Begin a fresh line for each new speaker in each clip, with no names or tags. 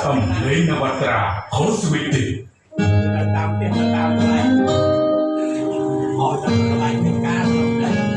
សំឡេងនវត្រាខុសវិទ្យាតាមផ្ទះតាមកន្លែងអស់ទៅកន្លែងនៃការរំលឹក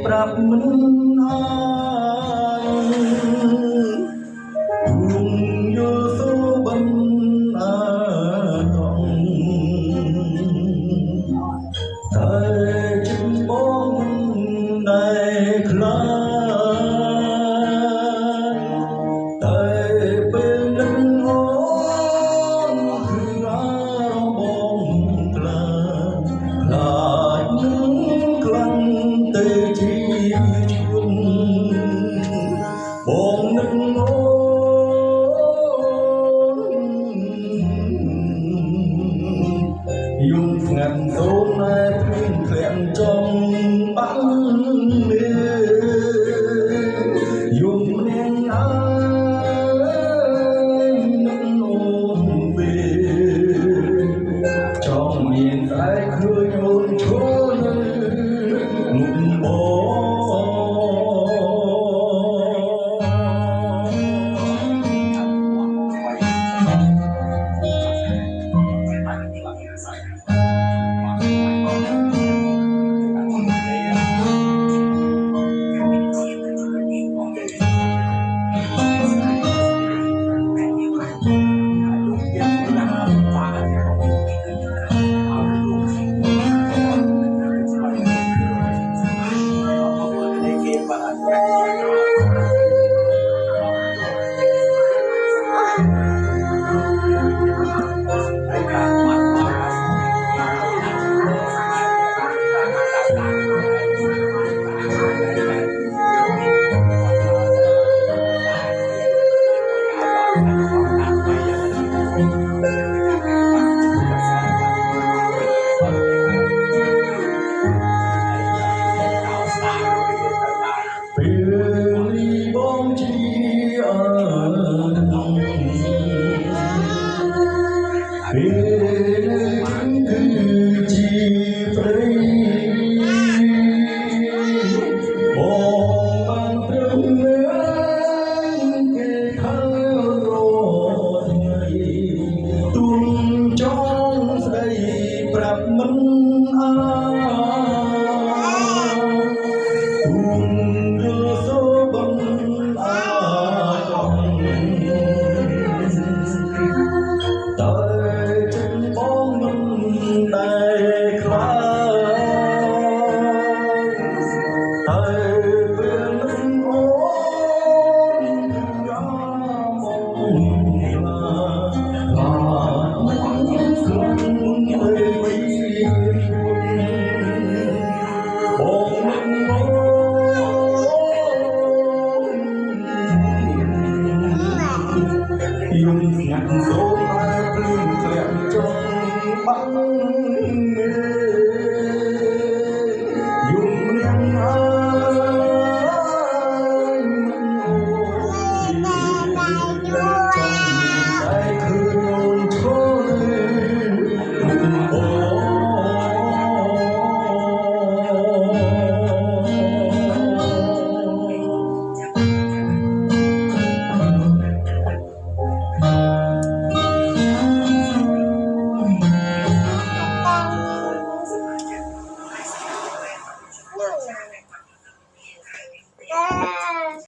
ប្រាប់មិនអាយគុំយោសូបិនអាត្រង់តែជិតបងដែលខ្លាតែពេលនឹងអូនគឺអារម្មណ៍បងខ្លាខ្លាចនឹងខ្លាំងទៅជាបងនឹងអូនយំស្ងាត់សូមតែព្រៀងធ្លាក់ចង់បាំងយំនាងអើយនឹងអូនពេលចង់មានតែឃើញអូនឈរនៅមុខបងBye.